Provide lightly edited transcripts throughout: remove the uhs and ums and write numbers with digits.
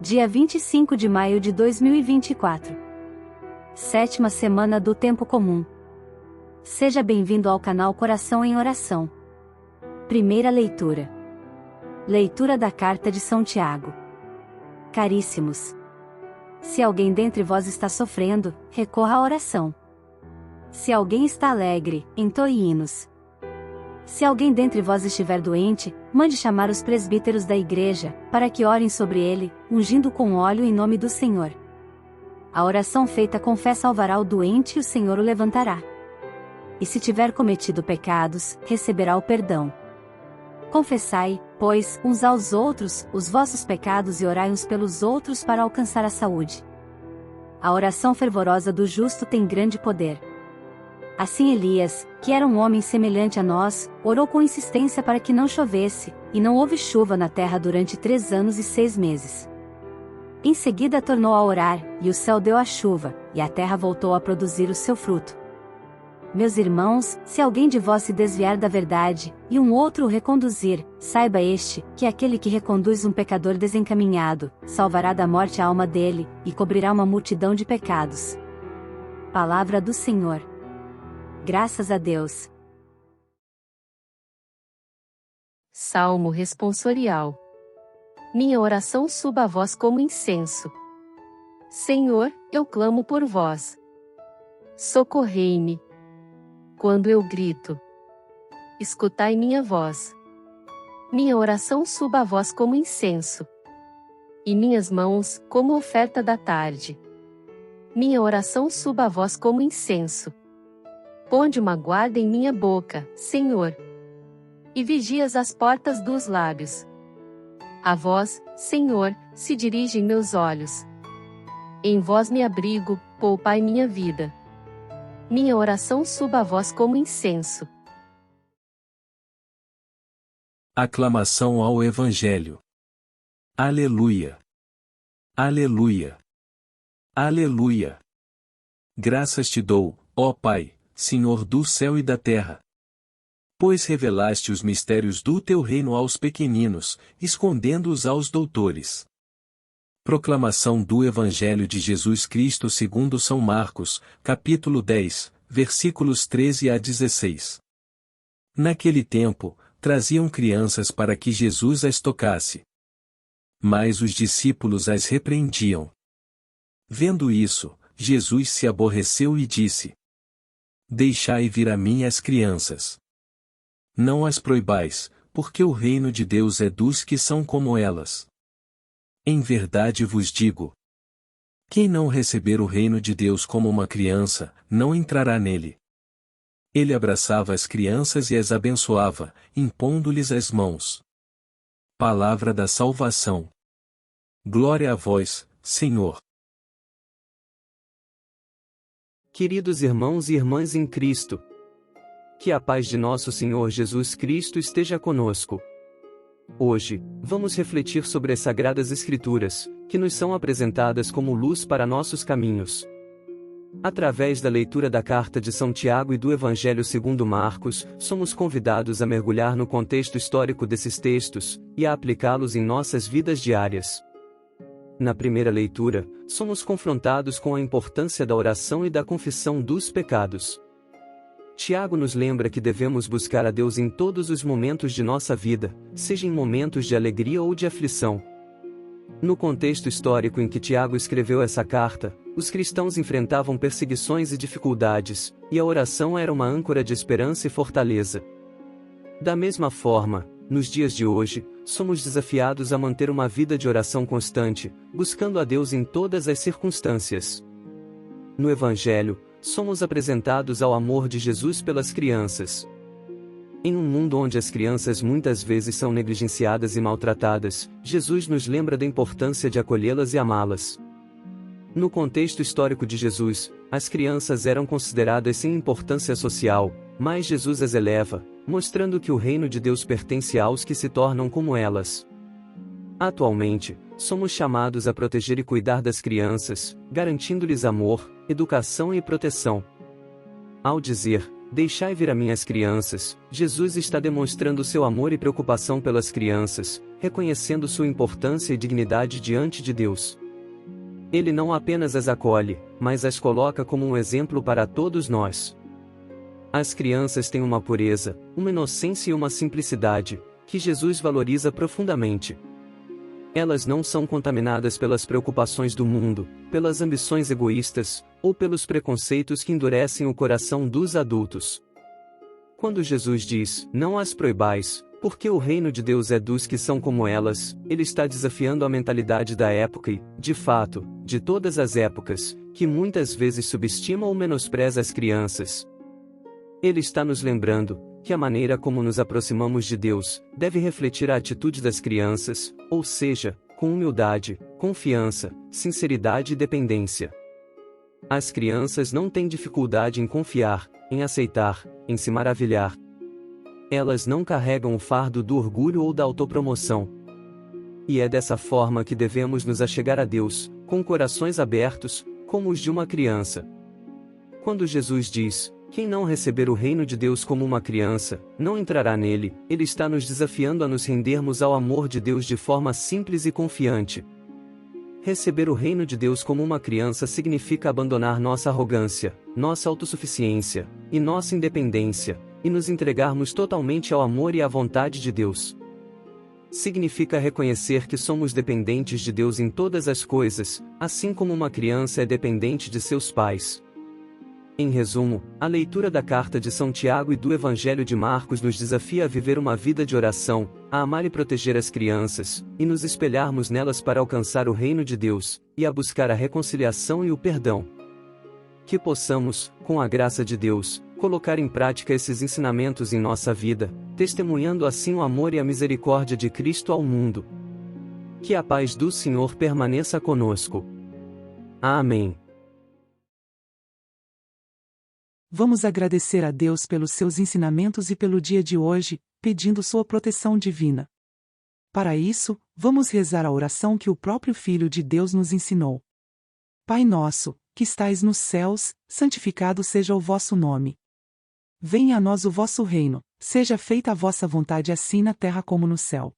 Dia 25 de maio de 2024. Sétima semana do Tempo Comum. Seja bem-vindo ao canal Coração em Oração. Primeira leitura. Leitura da Carta de São Tiago. Caríssimos, se alguém dentre vós está sofrendo, recorra à oração. Se alguém está alegre, entoe hinos. Se alguém dentre vós estiver doente, mande chamar os presbíteros da igreja, para que orem sobre ele, ungindo com óleo em nome do Senhor. A oração feita com fé salvará o doente e o Senhor o levantará. E se tiver cometido pecados, receberá o perdão. Confessai, pois, uns aos outros, os vossos pecados e orai uns pelos outros para alcançar a saúde. A oração fervorosa do justo tem grande poder. Assim Elias, que era um homem semelhante a nós, orou com insistência para que não chovesse, e não houve chuva na terra durante 3 anos e 6 meses. Em seguida tornou a orar, e o céu deu a chuva, e a terra voltou a produzir o seu fruto. Meus irmãos, se alguém de vós se desviar da verdade, e um outro o reconduzir, saiba este, que aquele que reconduz um pecador desencaminhado, salvará da morte a alma dele, e cobrirá uma multidão de pecados. Palavra do Senhor. Graças a Deus. Salmo responsorial. Minha oração suba a vós como incenso. Senhor, eu clamo por vós. Socorrei-me. Quando eu grito, escutai minha voz. Minha oração suba a vós como incenso, e minhas mãos como oferta da tarde. Minha oração suba a vós como incenso. Ponde uma guarda em minha boca, Senhor, e vigias as portas dos lábios. A vós, Senhor, se dirigem meus olhos. Em vós me abrigo, poupai minha vida. Minha oração suba a vós como incenso. Aclamação ao Evangelho. Aleluia! Aleluia! Aleluia! Graças te dou, ó Pai, Senhor do céu e da terra. Pois revelaste os mistérios do teu reino aos pequeninos, escondendo-os aos doutores. Proclamação do Evangelho de Jesus Cristo segundo São Marcos, capítulo 10, versículos 13 a 16. Naquele tempo, traziam crianças para que Jesus as tocasse. Mas os discípulos as repreendiam. Vendo isso, Jesus se aborreceu e disse: Deixai vir a mim as crianças. Não as proibais, porque o reino de Deus é dos que são como elas. Em verdade vos digo: quem não receber o reino de Deus como uma criança, não entrará nele. Ele abraçava as crianças e as abençoava, impondo-lhes as mãos. Palavra da salvação. Glória a vós, Senhor. Queridos irmãos e irmãs em Cristo, que a paz de nosso Senhor Jesus Cristo esteja conosco. Hoje, vamos refletir sobre as Sagradas Escrituras, que nos são apresentadas como luz para nossos caminhos. Através da leitura da Carta de São Tiago e do Evangelho segundo Marcos, somos convidados a mergulhar no contexto histórico desses textos, e a aplicá-los em nossas vidas diárias. Na primeira leitura, somos confrontados com a importância da oração e da confissão dos pecados. Tiago nos lembra que devemos buscar a Deus em todos os momentos de nossa vida, seja em momentos de alegria ou de aflição. No contexto histórico em que Tiago escreveu essa carta, os cristãos enfrentavam perseguições e dificuldades, e a oração era uma âncora de esperança e fortaleza. Da mesma forma, nos dias de hoje, somos desafiados a manter uma vida de oração constante, buscando a Deus em todas as circunstâncias. No Evangelho, somos apresentados ao amor de Jesus pelas crianças. Em um mundo onde as crianças muitas vezes são negligenciadas e maltratadas, Jesus nos lembra da importância de acolhê-las e amá-las. No contexto histórico de Jesus, as crianças eram consideradas sem importância social, mas Jesus as eleva, mostrando que o reino de Deus pertence aos que se tornam como elas. Atualmente, somos chamados a proteger e cuidar das crianças, garantindo-lhes amor, educação e proteção. Ao dizer, deixai vir a mim as crianças, Jesus está demonstrando seu amor e preocupação pelas crianças, reconhecendo sua importância e dignidade diante de Deus. Ele não apenas as acolhe, mas as coloca como um exemplo para todos nós. As crianças têm uma pureza, uma inocência e uma simplicidade, que Jesus valoriza profundamente. Elas não são contaminadas pelas preocupações do mundo, pelas ambições egoístas, ou pelos preconceitos que endurecem o coração dos adultos. Quando Jesus diz, não as proibais, porque o reino de Deus é dos que são como elas, ele está desafiando a mentalidade da época e, de fato, de todas as épocas, que muitas vezes subestima ou menospreza as crianças. Ele está nos lembrando que a maneira como nos aproximamos de Deus deve refletir a atitude das crianças, ou seja, com humildade, confiança, sinceridade e dependência. As crianças não têm dificuldade em confiar, em aceitar, em se maravilhar. Elas não carregam o fardo do orgulho ou da autopromoção. E é dessa forma que devemos nos achegar a Deus, com corações abertos, como os de uma criança. Quando Jesus diz, quem não receber o reino de Deus como uma criança, não entrará nele, ele está nos desafiando a nos rendermos ao amor de Deus de forma simples e confiante. Receber o reino de Deus como uma criança significa abandonar nossa arrogância, nossa autossuficiência, e nossa independência, e nos entregarmos totalmente ao amor e à vontade de Deus. Significa reconhecer que somos dependentes de Deus em todas as coisas, assim como uma criança é dependente de seus pais. Em resumo, a leitura da carta de São Tiago e do Evangelho de Marcos nos desafia a viver uma vida de oração, a amar e proteger as crianças, e nos espelharmos nelas para alcançar o reino de Deus, e a buscar a reconciliação e o perdão. Que possamos, com a graça de Deus, colocar em prática esses ensinamentos em nossa vida, testemunhando assim o amor e a misericórdia de Cristo ao mundo. Que a paz do Senhor permaneça conosco. Amém. Vamos agradecer a Deus pelos seus ensinamentos e pelo dia de hoje, pedindo sua proteção divina. Para isso, vamos rezar a oração que o próprio Filho de Deus nos ensinou. Pai nosso, que estais nos céus, santificado seja o vosso nome. Venha a nós o vosso reino, seja feita a vossa vontade assim na terra como no céu.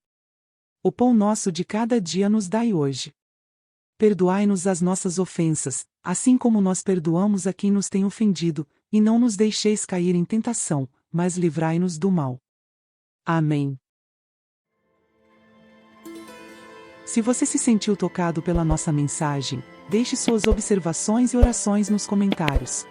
O pão nosso de cada dia nos dai hoje. Perdoai-nos as nossas ofensas, assim como nós perdoamos a quem nos tem ofendido, e não nos deixeis cair em tentação, mas livrai-nos do mal. Amém. Se você se sentiu tocado pela nossa mensagem, deixe suas observações e orações nos comentários.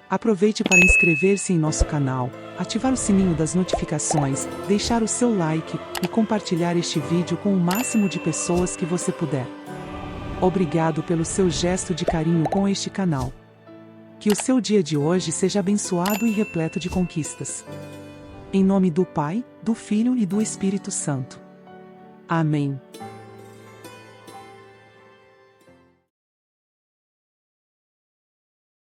Aproveite para inscrever-se em nosso canal, ativar o sininho das notificações, deixar o seu like e compartilhar este vídeo com o máximo de pessoas que você puder. Obrigado pelo seu gesto de carinho com este canal. Que o seu dia de hoje seja abençoado e repleto de conquistas. Em nome do Pai, do Filho e do Espírito Santo. Amém.